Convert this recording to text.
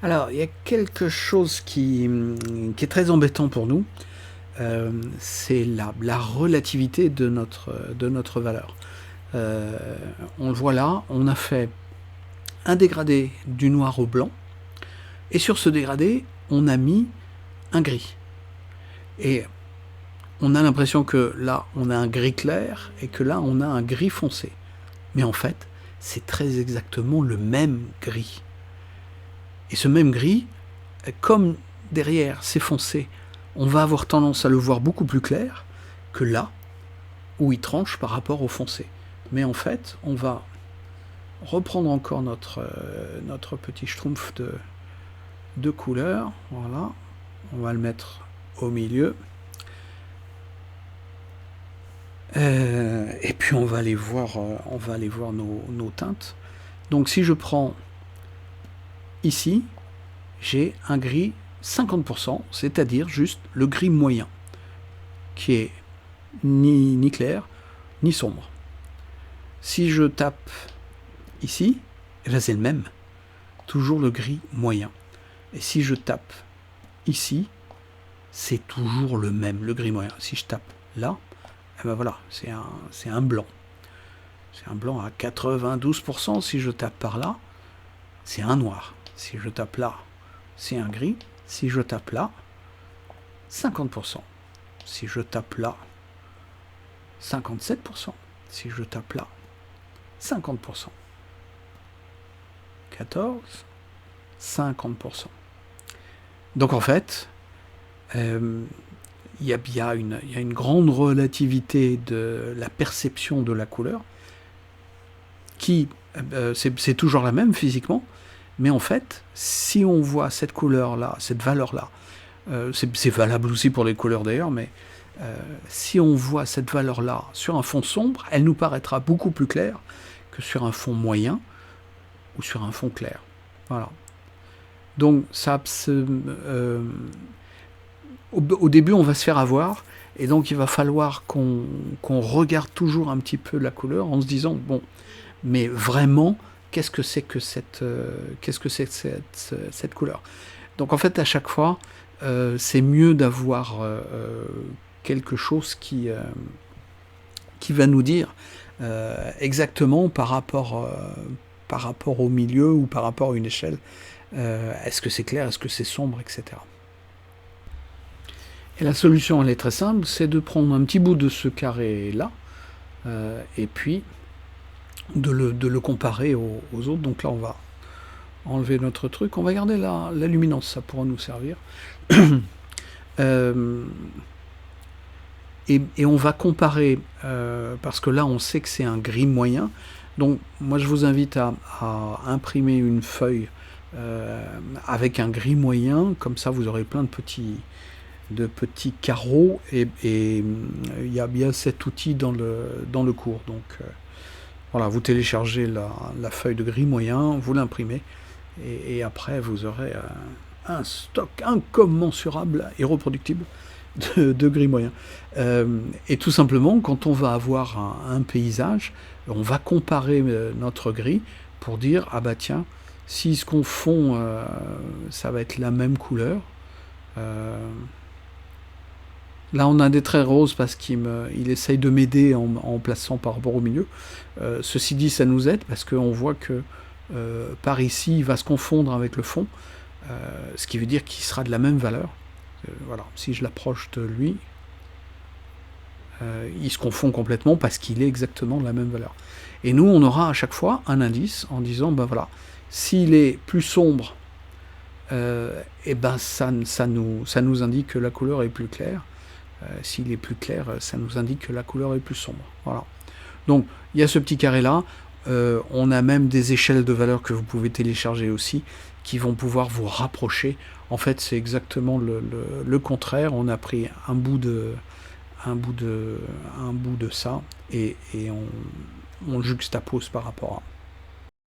Alors, il y a quelque chose qui est très embêtant pour nous, c'est la relativité de notre valeur. Euh, on le voit là, on a fait un dégradé du noir au blanc, et sur ce dégradé, on a mis un gris. Et on a l'impression que là, on a un gris clair, et que là, on a un gris foncé. Mais en fait, c'est très exactement le même gris. Et ce même gris, comme derrière c'est foncé, on va avoir tendance à le voir beaucoup plus clair que là, où il tranche par rapport au foncé. Mais en fait, on va reprendre encore notre petit schtroumpf de couleur. Voilà, on va le mettre au milieu. Et puis on va aller voir nos teintes. Donc si je prends ici, j'ai un gris 50%, c'est-à-dire juste le gris moyen, qui est ni clair, ni sombre. Si je tape ici, eh bien c'est le même, toujours le gris moyen. Et si je tape ici, c'est toujours le même, le gris moyen. Si je tape là, eh ben voilà, c'est un blanc. C'est un blanc à 92%. Si je tape par là, c'est un noir. Si je tape là, c'est un gris. Si je tape là, 50%. Si je tape là, 57%. Si je tape là, 50%. 14, 50%. Donc en fait, il y a une grande relativité de la perception de la couleur qui, c'est toujours la même physiquement, mais en fait, si on voit cette couleur-là, cette valeur-là, c'est valable aussi pour les couleurs d'ailleurs, mais si on voit cette valeur-là sur un fond sombre, elle nous paraîtra beaucoup plus claire que sur un fond moyen ou sur un fond clair. Voilà. Donc ça, au début, on va se faire avoir, et donc il va falloir qu'on regarde toujours un petit peu la couleur en se disant, bon, mais vraiment, qu'est-ce que c'est que cette couleur? Donc en fait, à chaque fois, c'est mieux d'avoir quelque chose qui va nous dire exactement par rapport au milieu ou par rapport à une échelle, est-ce que c'est clair, est-ce que c'est sombre, etc. Et la solution, elle est très simple, c'est de prendre un petit bout de ce carré-là, et puis de le comparer aux autres. Donc là, on va enlever notre truc, on va garder la luminance, ça pourra nous servir. Et on va comparer, parce que là on sait que c'est un gris moyen, donc moi je vous invite à imprimer une feuille avec un gris moyen, comme ça vous aurez plein de petits carreaux, et il y a bien cet outil dans le cours. Donc voilà, vous téléchargez la feuille de gris moyen, vous l'imprimez, et après vous aurez un stock incommensurable et reproductible de gris moyen. Et tout simplement, quand on va avoir un paysage, on va comparer notre gris pour dire, ah bah tiens, s'ils se confondent, ça va être la même couleur. Là, on a des traits roses parce qu'il essaye de m'aider en plaçant par rapport au milieu. Ceci dit, ça nous aide parce qu'on voit que par ici, il va se confondre avec le fond, ce qui veut dire qu'il sera de la même valeur. Voilà, si je l'approche de lui, il se confond complètement parce qu'il est exactement de la même valeur. Et nous, on aura à chaque fois un indice en disant, ben voilà, s'il est plus sombre, et ben ça nous indique que la couleur est plus claire. S'il est plus clair, ça nous indique que la couleur est plus sombre. Voilà. Donc, il y a ce petit carré-là. On a même des échelles de valeurs que vous pouvez télécharger aussi, qui vont pouvoir vous rapprocher. En fait, c'est exactement le contraire. On a pris un bout de ça et on juxtapose par rapport à